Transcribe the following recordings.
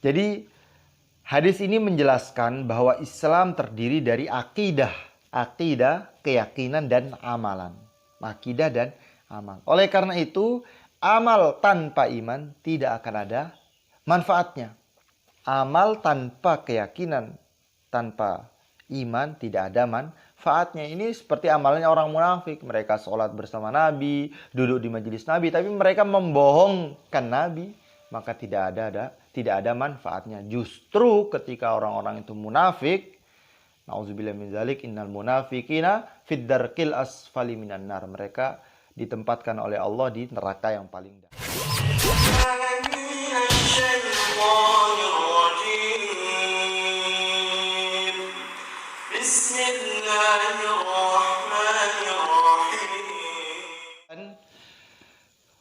Jadi hadis ini menjelaskan bahwa Islam terdiri dari akidah, keyakinan dan amalan. Akidah dan amal. Oleh karena itu, amal tanpa iman tidak akan ada manfaatnya. Amal tanpa keyakinan, tanpa iman tidak ada manfaatnya. Ini seperti amalannya orang munafik. Mereka sholat bersama Nabi, duduk di majelis Nabi, tapi mereka membohongkan Nabi, maka tidak ada manfaatnya. Justru ketika orang-orang itu munafik, nauzubillah min dzalik, innal munafiqina fid darqil asfali minan nar. Mereka ditempatkan oleh Allah di neraka yang paling dalam.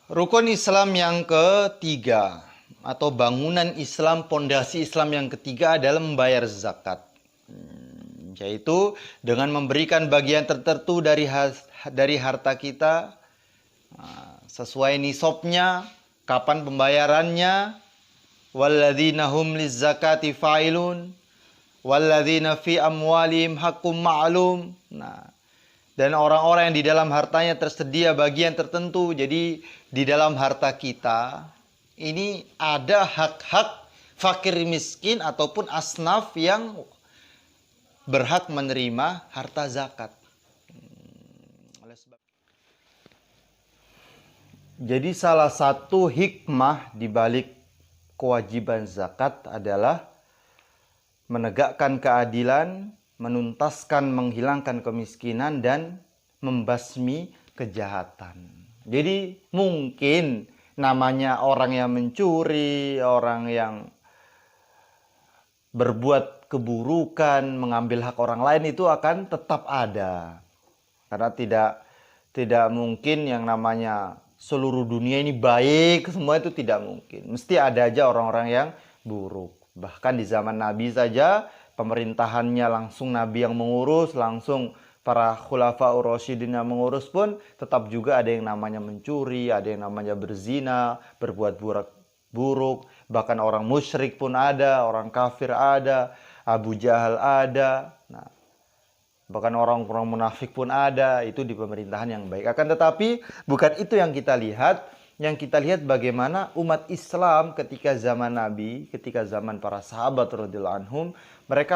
Rukun Islam yang ketiga atau bangunan Islam, pondasi Islam yang ketiga adalah membayar zakat. Yaitu dengan memberikan bagian tertentu dari harta kita sesuai nisabnya, kapan pembayarannya. Walladzina hum lizzakati fa'ilun walladzina fi amwalihim haqqum ma'lum. Dan orang-orang yang di dalam hartanya tersedia bagian tertentu. Jadi di dalam harta kita ini ada hak-hak fakir miskin ataupun asnaf yang berhak menerima harta zakat. Jadi salah satu hikmah di balik kewajiban zakat adalah menegakkan keadilan, menuntaskan, menghilangkan kemiskinan, dan membasmi kejahatan. Jadi mungkin namanya orang yang mencuri, orang yang berbuat keburukan, mengambil hak orang lain itu akan tetap ada. Karena tidak mungkin yang namanya seluruh dunia ini baik, semua itu tidak mungkin. Mesti ada aja orang-orang yang buruk. Bahkan di zaman Nabi saja, pemerintahannya langsung Nabi yang mengurus, langsung para khulafaur rasyidin yang mengurus pun tetap juga ada yang namanya mencuri, ada yang namanya berzina, berbuat buruk, bahkan orang musyrik pun ada, orang kafir ada, Abu Jahal ada, bahkan orang-orang munafik pun ada. Itu di pemerintahan yang baik. Akan tetapi bukan itu yang kita lihat. Yang kita lihat bagaimana umat Islam ketika zaman Nabi, ketika zaman para sahabat radhiyallahu anhum, mereka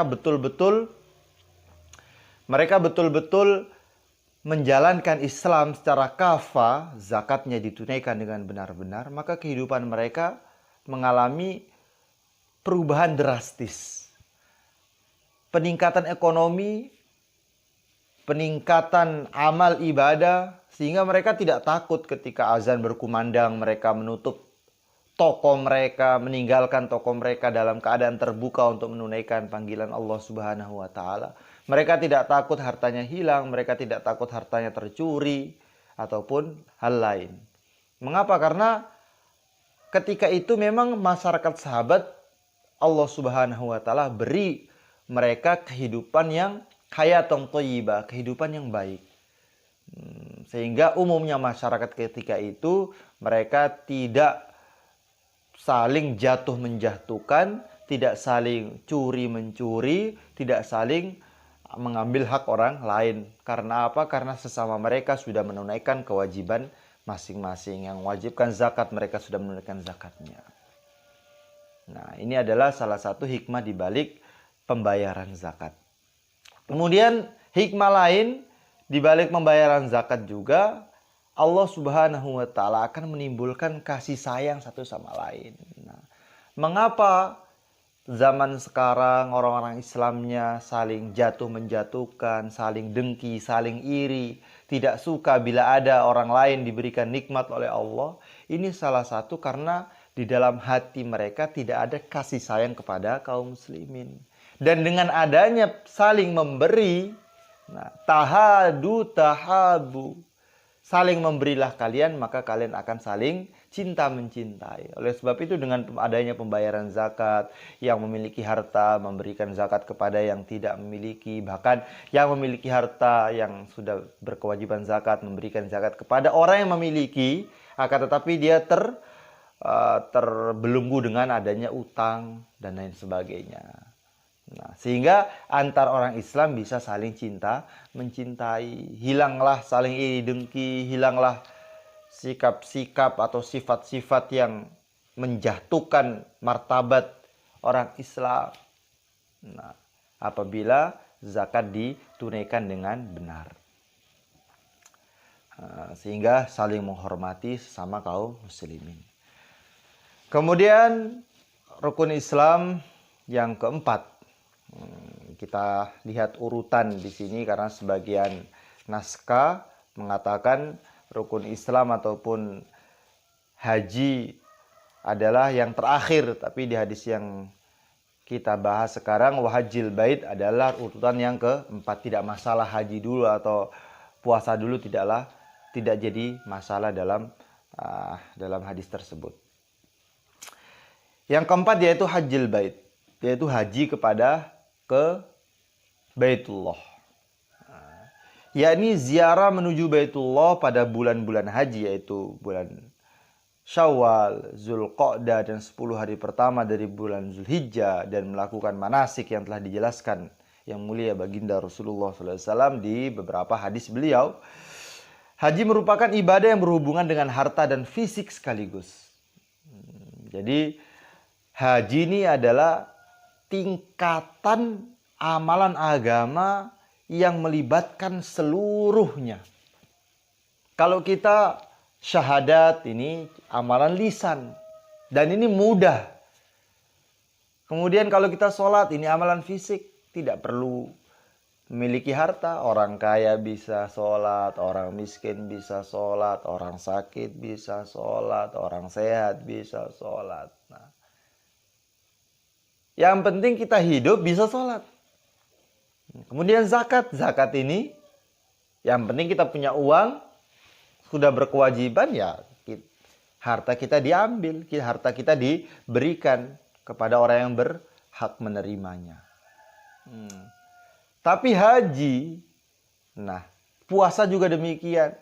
betul-betul menjalankan Islam secara kafah, zakatnya ditunaikan dengan benar-benar, maka kehidupan mereka mengalami perubahan drastis. Peningkatan ekonomi, peningkatan amal ibadah, sehingga mereka tidak takut ketika azan berkumandang, mereka menutup toko mereka, meninggalkan toko mereka dalam keadaan terbuka untuk menunaikan panggilan Allah Subhanahu wa taala. Mereka tidak takut hartanya hilang, mereka tidak takut hartanya tercuri ataupun hal lain. Mengapa? Karena ketika itu memang masyarakat sahabat Allah Subhanahu wa taala beri mereka kehidupan yang hayatun thayyibah, kehidupan yang baik. Sehingga umumnya masyarakat ketika itu mereka tidak saling jatuh menjatuhkan, tidak saling curi mencuri, tidak saling mengambil hak orang lain. Karena apa? Karena sesama mereka sudah menunaikan kewajiban masing-masing. Yang wajibkan zakat, mereka sudah menunaikan zakatnya. Nah, ini adalah salah satu hikmah di balik pembayaran zakat. Kemudian hikmah lain di balik pembayaran zakat juga, Allah Subhanahu wa taala akan menimbulkan kasih sayang satu sama lain. Mengapa zaman sekarang orang-orang Islamnya saling jatuh menjatuhkan, saling dengki, saling iri, tidak suka bila ada orang lain diberikan nikmat oleh Allah? Ini salah satu karena di dalam hati mereka tidak ada kasih sayang kepada kaum muslimin. Dan dengan adanya saling memberi, tahadu tahabu, saling memberilah kalian, maka kalian akan saling cinta mencintai. Oleh sebab itu dengan adanya pembayaran zakat, yang memiliki harta memberikan zakat kepada yang tidak memiliki, bahkan yang memiliki harta yang sudah berkewajiban zakat memberikan zakat kepada orang yang memiliki, akan tetapi dia terbelenggu dengan adanya utang dan lain sebagainya. Nah, sehingga antar orang Islam bisa saling cinta, mencintai, hilanglah saling iri dengki, hilanglah sikap-sikap atau sifat-sifat yang menjatuhkan martabat orang Islam. Nah, apabila zakat ditunaikan dengan benar. Sehingga saling menghormati sesama kaum muslimin. Kemudian rukun Islam yang keempat. Kita lihat urutan di sini karena sebagian naskah mengatakan rukun Islam ataupun haji adalah yang terakhir, tapi di hadis yang kita bahas sekarang wahajil bait adalah urutan yang keempat. Tidak masalah haji dulu atau puasa dulu, tidak jadi masalah dalam hadis tersebut. Yang keempat yaitu hajjil bait, yaitu haji ke Baitullah. Yakni ziarah menuju Baitullah pada bulan-bulan haji, yaitu bulan Syawal, Zulqa'dah, dan 10 hari pertama dari bulan Zulhijjah, dan melakukan manasik yang telah dijelaskan yang mulia baginda Rasulullah SAW di beberapa hadis beliau. Haji merupakan ibadah yang berhubungan dengan harta dan fisik sekaligus. Jadi haji ini adalah tingkatan amalan agama yang melibatkan seluruhnya. Kalau kita syahadat ini amalan lisan dan ini mudah. Kemudian kalau kita sholat ini amalan fisik, tidak perlu memiliki harta. Orang kaya bisa sholat, orang miskin bisa sholat, orang sakit bisa sholat, orang sehat bisa sholat. Nah, yang penting kita hidup bisa sholat. Kemudian zakat ini yang penting kita punya uang, sudah berkewajiban ya harta kita diambil, harta kita diberikan kepada orang yang berhak menerimanya. Tapi haji, nah puasa juga demikian.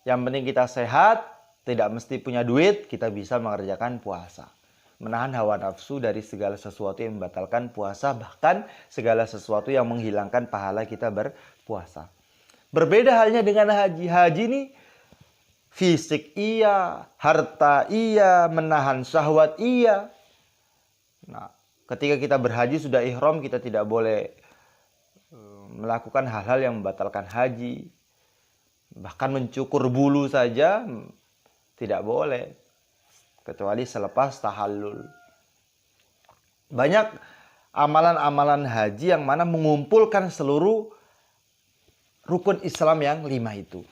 Yang penting kita sehat, tidak mesti punya duit, kita bisa mengerjakan puasa. Menahan hawa nafsu dari segala sesuatu yang membatalkan puasa, bahkan segala sesuatu yang menghilangkan pahala kita berpuasa. Berbeda halnya dengan haji. Haji ini fisik iya, harta iya, menahan syahwat iya. Nah, ketika kita berhaji sudah ihram, kita tidak boleh melakukan hal-hal yang membatalkan haji. Bahkan mencukur bulu saja tidak boleh, kecuali selepas tahallul. Banyak amalan-amalan haji yang mana mengumpulkan seluruh rukun Islam yang 5 itu.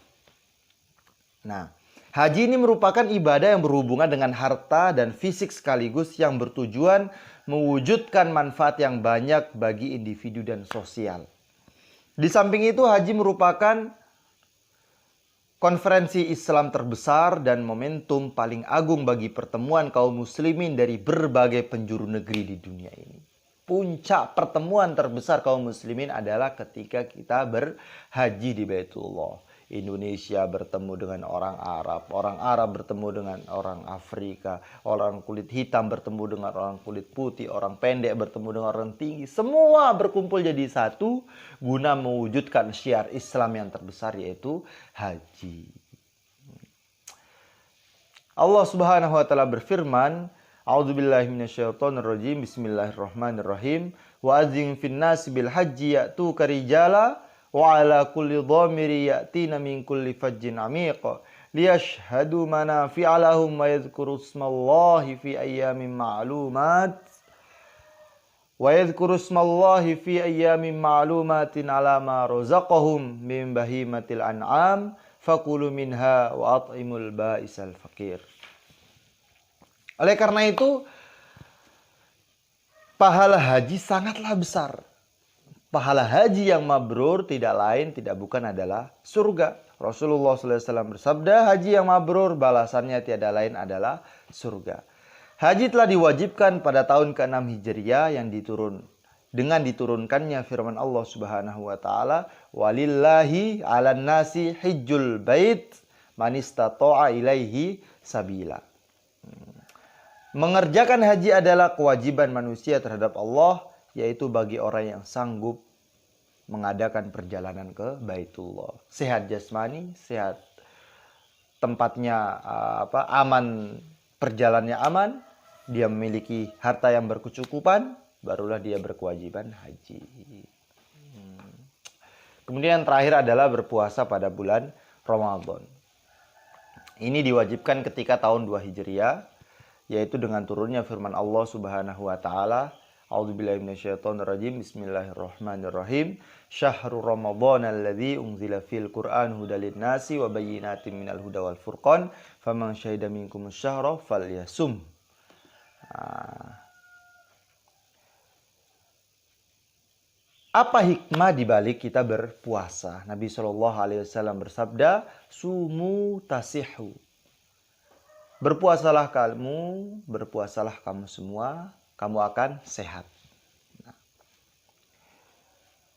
Nah, haji ini merupakan ibadah yang berhubungan dengan harta dan fisik sekaligus yang bertujuan mewujudkan manfaat yang banyak bagi individu dan sosial. Di samping itu, haji merupakan konferensi Islam terbesar dan momentum paling agung bagi pertemuan kaum muslimin dari berbagai penjuru negeri di dunia ini. Puncak pertemuan terbesar kaum muslimin adalah ketika kita berhaji di Baitullah. Indonesia bertemu dengan orang Arab bertemu dengan orang Afrika, orang kulit hitam bertemu dengan orang kulit putih, orang pendek bertemu dengan orang tinggi. Semua berkumpul jadi satu guna mewujudkan syiar Islam yang terbesar, yaitu haji. Allah Subhanahu wa taala berfirman, A'udzubillahi minasyaitonirrajim, bismillahirrahmanirrahim, wa adzin finnasi bil haji ya'tuka rijala wa ala kulli dhamiri ya'tina min kulli fajjin 'amiq liyashhadu manafi'a lahum wa yadhkuru ismallahi fi ayyamin ma'lumat ala ma razaqahum min bahimatil an'am fakulu minha wa at'imul ba'isal faqir. Oleh karena itu, pahala haji sangatlah besar. Pahala haji yang mabrur tidak lain tidak bukan adalah surga. Rasulullah SAW bersabda, haji yang mabrur balasannya tiada lain adalah surga. Haji telah diwajibkan pada tahun ke-6 Hijriah yang dengan diturunkannya firman Allah Subhanahu wa taala, walillahi 'alan nasi hijjul bait man istata'a ilaihi sabila. Mengerjakan haji adalah kewajiban manusia terhadap Allah, yaitu bagi orang yang sanggup mengadakan perjalanan ke Baitullah. Sehat jasmani, sehat tempatnya aman, perjalanannya aman, dia memiliki harta yang berkecukupan, barulah dia berkewajiban haji. Kemudian yang terakhir adalah berpuasa pada bulan Ramadan. Ini diwajibkan ketika tahun 2 Hijriah, yaitu dengan turunnya firman Allah Subhanahu wa taala, A'udzubillahi minasyaitonirrajim. Bismillahirrahmanirrahim. Syahrul Ramadan alladzi unzila fil Qur'an hudal linnasi wa bayyinatin minal huda wal furqan. Faman syahida minkumus syahra falyasum. Apa hikmah dibalik kita berpuasa? Nabi SAW bersabda, "Sumu tasihu." Berpuasalah kamu semua, kamu akan sehat.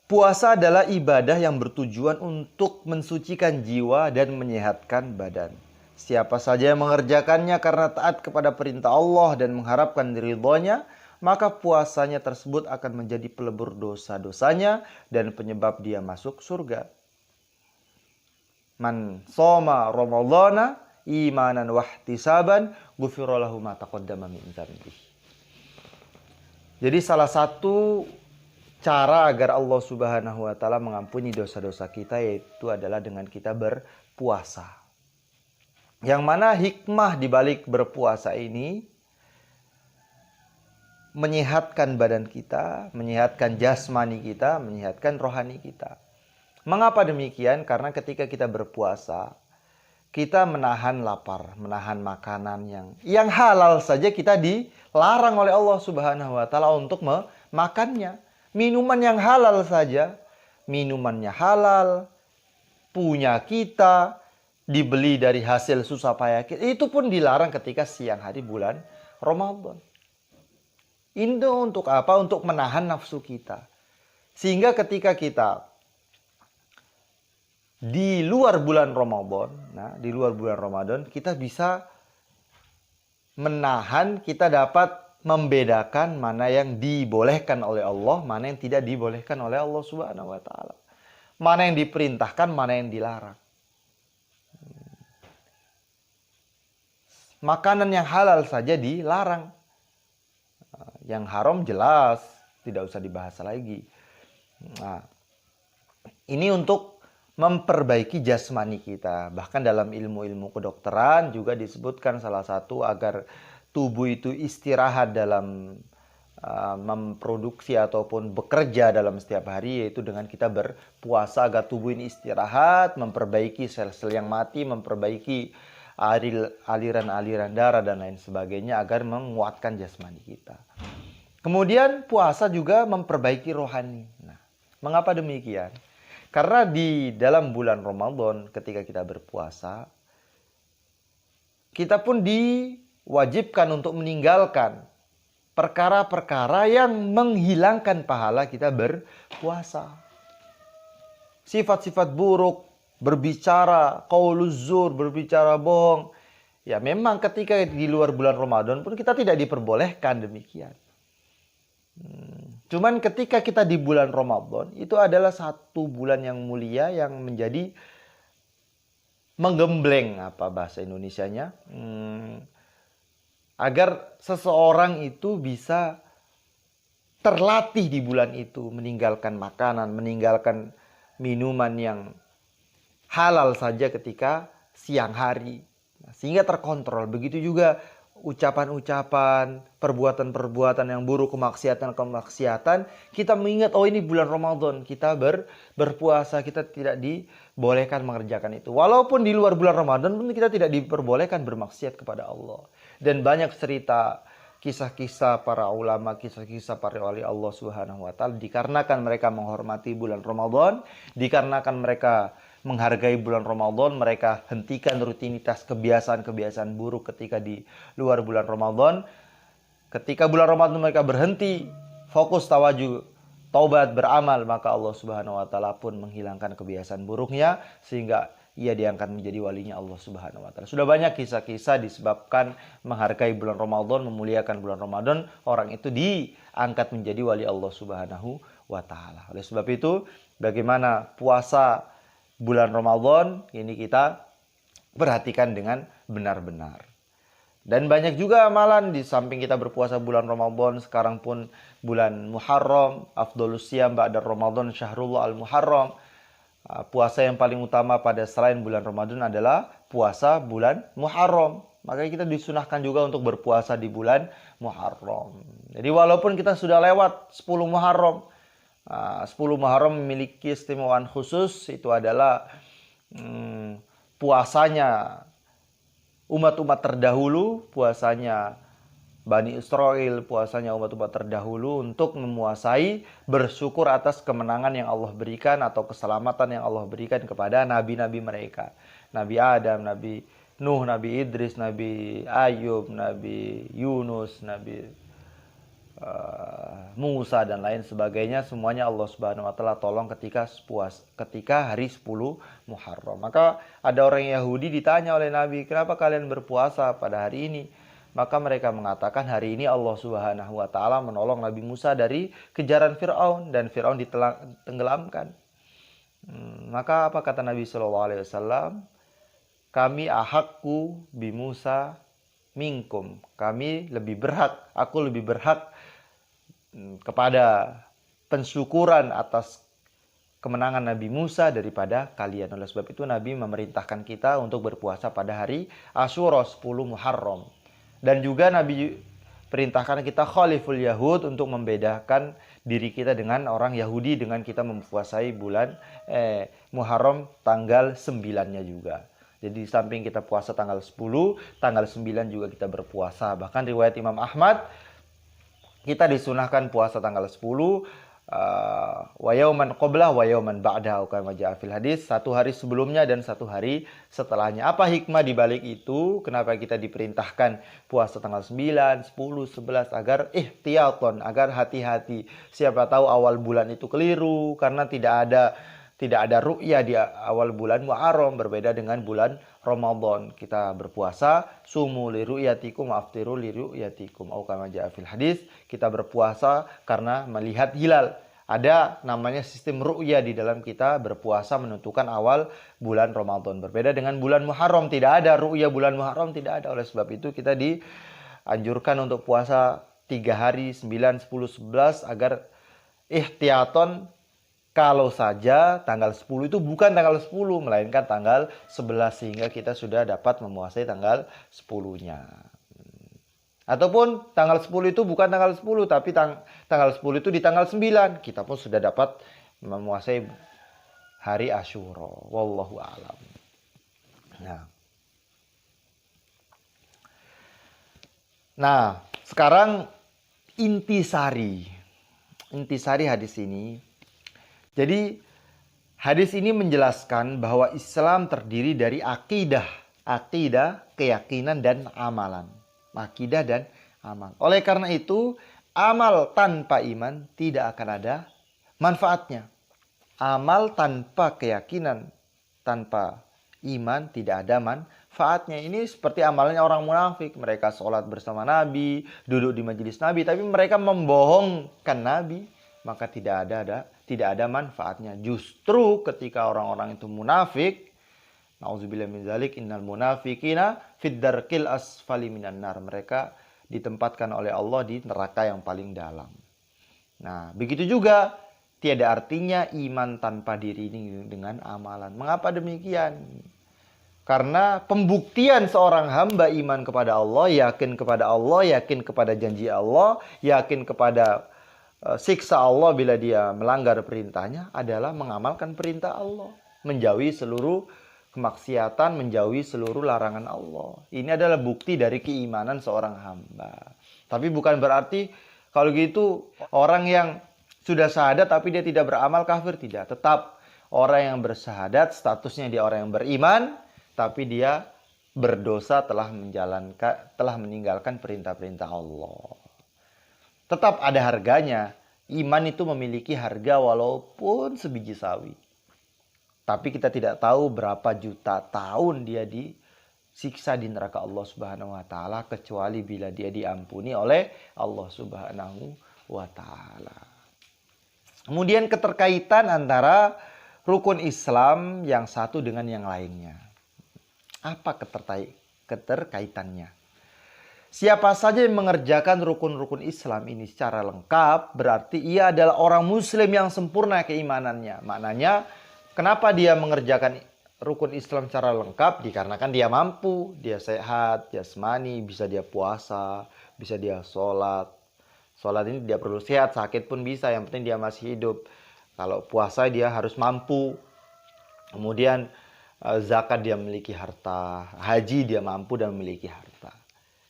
Puasa adalah ibadah yang bertujuan untuk mensucikan jiwa dan menyehatkan badan. Siapa saja yang mengerjakannya karena taat kepada perintah Allah dan mengharapkan ridhonya, maka puasanya tersebut akan menjadi pelebur dosa-dosanya dan penyebab dia masuk surga. Man shoma ramadhana imanan wahtisaban ghufira lahu ma taqaddama min dzambi. Jadi salah satu cara agar Allah Subhanahu wa taala mengampuni dosa-dosa kita yaitu adalah dengan kita berpuasa. Yang mana hikmah dibalik berpuasa ini menyehatkan badan kita, menyehatkan jasmani kita, menyehatkan rohani kita. Mengapa demikian? Karena ketika kita berpuasa, kita menahan lapar, menahan makanan yang halal saja kita dilarang oleh Allah Subhanahu wa taala untuk memakannya. Minuman yang halal saja, minumannya halal, punya kita, dibeli dari hasil susah payah kita, itu pun dilarang ketika siang hari bulan Ramadan. Ini untuk apa? Untuk menahan nafsu kita. Sehingga ketika kita di luar bulan Ramadan, kita bisa menahan, kita dapat membedakan mana yang dibolehkan oleh Allah, mana yang tidak dibolehkan oleh Allah Subhanahu wa taala. Mana yang diperintahkan, mana yang dilarang. Makanan yang halal saja dilarang. Yang haram jelas, tidak usah dibahas lagi. Nah, ini untuk memperbaiki jasmani kita. Bahkan dalam ilmu-ilmu kedokteran juga disebutkan salah satu agar tubuh itu istirahat dalam memproduksi ataupun bekerja dalam setiap hari, yaitu dengan kita berpuasa agar tubuh ini istirahat, memperbaiki sel-sel yang mati, memperbaiki aliran-aliran darah dan lain sebagainya agar menguatkan jasmani kita. Kemudian puasa juga memperbaiki rohani. Nah, mengapa demikian? Karena di dalam bulan Ramadan ketika kita berpuasa, kita pun diwajibkan untuk meninggalkan perkara-perkara yang menghilangkan pahala kita berpuasa. Sifat-sifat buruk, berbicara, qauluz zur, berbicara bohong. Ya memang ketika di luar bulan Ramadan pun kita tidak diperbolehkan demikian. Cuman ketika kita di bulan Ramadan, itu adalah satu bulan yang mulia yang menjadi menggembleng, apa bahasa Indonesianya, agar seseorang itu bisa terlatih di bulan itu, meninggalkan makanan, meninggalkan minuman yang halal saja ketika siang hari. Sehingga terkontrol. Begitu juga ucapan-ucapan, perbuatan-perbuatan yang buruk, kemaksiatan-kemaksiatan. Kita mengingat, oh ini bulan Ramadan, kita berpuasa, kita tidak dibolehkan mengerjakan itu. Walaupun di luar bulan Ramadan pun kita tidak diperbolehkan bermaksiat kepada Allah. Dan banyak cerita kisah-kisah para ulama, kisah-kisah para wali Allah Subhanahu wa taala, dikarenakan mereka menghormati bulan Ramadan, dikarenakan mereka menghargai bulan Ramadan, mereka hentikan rutinitas kebiasaan-kebiasaan buruk ketika di luar bulan Ramadan. Ketika bulan Ramadan mereka berhenti, fokus tawajuh, taubat, beramal, maka Allah Subhanahu wa taala pun menghilangkan kebiasaan buruknya, sehingga ia diangkat menjadi walinya Allah Subhanahu wa taala. Sudah banyak kisah-kisah disebabkan menghargai bulan Ramadan, memuliakan bulan Ramadan, orang itu diangkat menjadi wali Allah Subhanahu wa taala. Oleh sebab itu, bagaimana puasa bulan Ramadan ini kita perhatikan dengan benar-benar. Dan banyak juga amalan di samping kita berpuasa bulan Ramadan, sekarang pun bulan Muharram, afdholus siyam ba'da Ramadan syahrullah al-Muharram. Puasa yang paling utama pada selain bulan Ramadan adalah puasa bulan Muharram. Makanya kita disunahkan juga untuk berpuasa di bulan Muharram. Jadi walaupun kita sudah lewat 10 Muharram, 10 Muharram memiliki istimewaan khusus, itu adalah puasanya umat-umat terdahulu, puasanya Bani Israel, puasanya umat-umat terdahulu untuk memuasai, bersyukur atas kemenangan yang Allah berikan atau keselamatan yang Allah berikan kepada nabi-nabi mereka. Nabi Adam, Nabi Nuh, Nabi Idris, Nabi Ayub, Nabi Yunus, Nabi Musa dan lain sebagainya, semuanya Allah Subhanahu wa taala tolong ketika hari 10 Muharram. Maka ada orang Yahudi ditanya oleh Nabi, "Kenapa kalian berpuasa pada hari ini?" Maka mereka mengatakan, hari ini Allah Subhanahu wa taala menolong Nabi Musa dari kejaran Firaun dan Firaun ditenggelamkan. Maka apa kata Nabi sallallahu alaihi wasallam? "Kami ahakku bi Musa minkum." Kami lebih berhak, aku lebih berhak kepada pensyukuran atas kemenangan Nabi Musa daripada kalian. Oleh sebab itu Nabi memerintahkan kita untuk berpuasa pada hari Asyura 10 Muharram. Dan juga Nabi perintahkan kita khaliful Yahud untuk membedakan diri kita dengan orang Yahudi dengan kita mempuasai bulan Muharram tanggal 9-nya juga. Jadi di samping kita puasa tanggal 10, tanggal 9 juga kita berpuasa. Bahkan riwayat Imam Ahmad, kita disunahkan puasa tanggal 10, wa yauman qablah wa yauman ba'dahu kama jaa fil hadis, satu hari sebelumnya dan satu hari setelahnya. Apa hikmah di balik itu? Kenapa kita diperintahkan puasa tanggal 9, 10, 11? Agar ihtiyatan, agar hati-hati. Siapa tahu awal bulan itu keliru karena tidak ada ru'yah di awal bulan Muharram, berbeda dengan bulan Ramadan. Kita berpuasa, sumu li ru'yatikum aftiru li ru'yatikum au kama jaa fil hadis. Kita berpuasa karena melihat hilal. Ada namanya sistem ru'yah di dalam kita berpuasa menentukan awal bulan Ramadan. Berbeda dengan bulan Muharram, tidak ada ru'yah bulan Muharram, tidak ada. Oleh sebab itu kita dianjurkan untuk puasa 3 hari, 9, 10, 11 agar ihtiyatan. Kalau saja tanggal 10 itu bukan tanggal 10, melainkan tanggal 11, sehingga kita sudah dapat memuasai tanggal 10-nya. Ataupun tanggal 10 itu bukan tanggal 10, tapi tanggal 10 itu di tanggal 9, kita pun sudah dapat memuasai hari Asyura. Wallahu a'lam. Nah, sekarang intisari hadis ini. Jadi hadis ini menjelaskan bahwa Islam terdiri dari akidah, keyakinan dan amalan. Akidah dan amal. Oleh karena itu, amal tanpa iman tidak akan ada manfaatnya. Amal tanpa keyakinan, tanpa iman tidak ada manfaatnya. Ini seperti amalnya orang munafik. Mereka sholat bersama Nabi, duduk di majelis Nabi, tapi mereka membohongkan Nabi. Maka tidak ada manfaatnya. Justru ketika orang-orang itu munafik, nauzubillah min dzalik, innal munafiqina fid darqil asfali minan nar. Mereka ditempatkan oleh Allah di neraka yang paling dalam. Nah, begitu juga tiada artinya iman tanpa diiringi dengan amalan. Mengapa demikian? Karena pembuktian seorang hamba iman kepada Allah, yakin kepada Allah, yakin kepada janji Allah, yakin kepada siksa Allah bila dia melanggar perintahnya adalah mengamalkan perintah Allah, menjauhi seluruh kemaksiatan, menjauhi seluruh larangan Allah. Ini adalah bukti dari keimanan seorang hamba. Tapi bukan berarti kalau gitu orang yang sudah syahadat tapi dia tidak beramal kafir, tidak. Tetap orang yang bersyahadat statusnya dia orang yang beriman, tapi dia berdosa telah meninggalkan perintah-perintah Allah. Tetap ada harganya. Iman itu memiliki harga walaupun sebiji sawi. Tapi kita tidak tahu berapa juta tahun dia disiksa di neraka Allah Subhanahu wa taala kecuali bila dia diampuni oleh Allah Subhanahu wa taala. Kemudian keterkaitan antara rukun Islam yang satu dengan yang lainnya. Apa keterkaitannya? Siapa saja yang mengerjakan rukun-rukun Islam ini secara lengkap, berarti ia adalah orang muslim yang sempurna keimanannya. Maknanya, kenapa dia mengerjakan rukun Islam secara lengkap? Dikarenakan dia mampu, dia sehat, jasmani, bisa dia puasa, bisa dia sholat. Sholat ini dia perlu sehat, sakit pun bisa, yang penting dia masih hidup. Kalau puasa dia harus mampu. Kemudian zakat dia memiliki harta, haji dia mampu dan memiliki harta.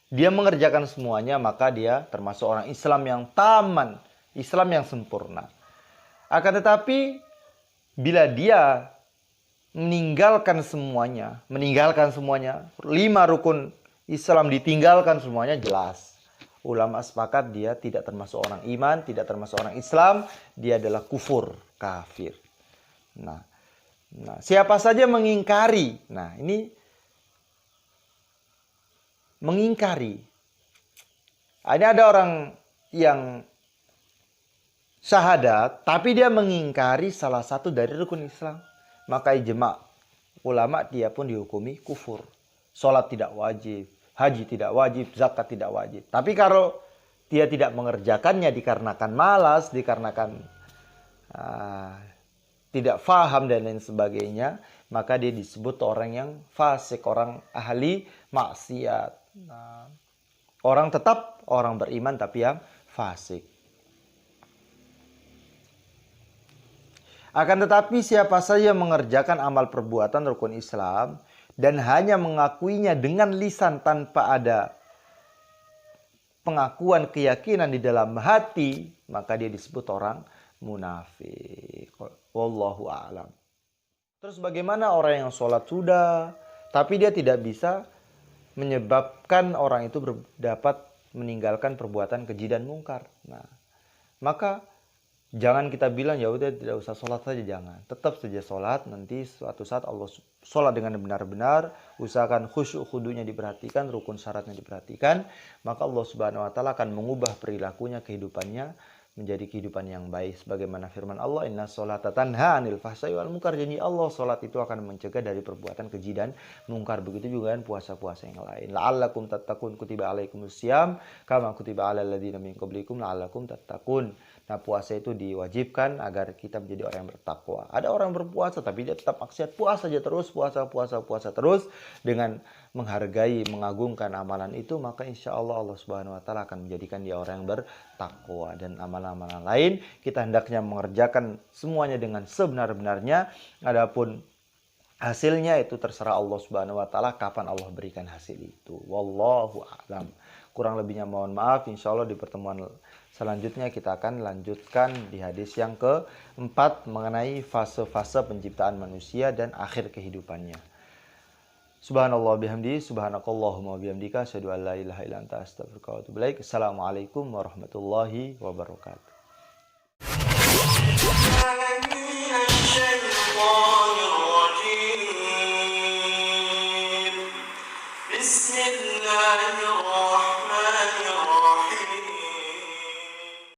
Dia mengerjakan semuanya, maka dia termasuk orang Islam yang taman, Islam yang sempurna. Akan tetapi, bila dia meninggalkan semuanya, 5 rukun Islam ditinggalkan semuanya, jelas. Ulama sepakat dia tidak termasuk orang iman, tidak termasuk orang Islam, dia adalah kufur, kafir. Nah, siapa saja mengingkari, ini mengingkari. Ada orang yang syahadat, tapi dia mengingkari salah satu dari rukun Islam. Maka ijma' ulama dia pun dihukumi kufur. Sholat tidak wajib, haji tidak wajib, zakat tidak wajib. Tapi kalau dia tidak mengerjakannya dikarenakan malas, dikarenakan tidak faham dan lain sebagainya, maka dia disebut orang yang fasik, orang ahli maksiat. Orang beriman tapi yang fasik. Akan tetapi siapa saja mengerjakan amal perbuatan rukun Islam dan hanya mengakuinya dengan lisan tanpa ada pengakuan keyakinan di dalam hati, maka dia disebut orang munafik. Wallahu a'lam. Terus bagaimana orang yang sholat sudah, tapi dia tidak bisa menyebabkan orang itu dapat meninggalkan perbuatan keji dan mungkar. Maka jangan kita bilang ya udah tidak usah sholat saja, jangan. Tetap saja sholat, nanti suatu saat Allah sholat dengan benar-benar, usahakan khusyuk khudunya diperhatikan, rukun syaratnya diperhatikan, maka Allah Subhanahu wa taala akan mengubah perilakunya, kehidupannya menjadi kehidupan yang baik. Sebagaimana firman Allah, inna sholata tanha 'anil fahsya'i wal munkar. Jadi Allah sholat itu akan mencegah dari perbuatan keji dan mungkar. Begitu juga dengan puasa-puasa yang lain. La'allakum tattaqun, kutiba alaikumus syiyam kama kutiba alal ladzina min qablikum la'allakum tattaqun. Nah, puasa itu diwajibkan agar kita menjadi orang yang bertakwa. Ada orang berpuasa tapi dia tetap maksiat, puasa saja terus, puasa terus dengan menghargai, mengagungkan amalan itu, maka insya Allah Allah Subhanahu wa taala akan menjadikan dia orang yang bertakwa. Dan amalan-amalan lain kita hendaknya mengerjakan semuanya dengan sebenar-benarnya. Adapun hasilnya itu terserah Allah Subhanahu wa taala kapan Allah berikan hasil itu. Wallahu a'lam. Kurang lebihnya mohon maaf. Insya Allah di pertemuan selanjutnya kita akan lanjutkan di hadis yang keempat mengenai fase-fase penciptaan manusia dan akhir kehidupannya. Subhanallah bihamdi, subhanakallahumma bihamdika, asyhadu an la ilaha illa anta, astaghfiruka wa atubu ilaik. Assalamualaikum warahmatullahi wabarakatuh.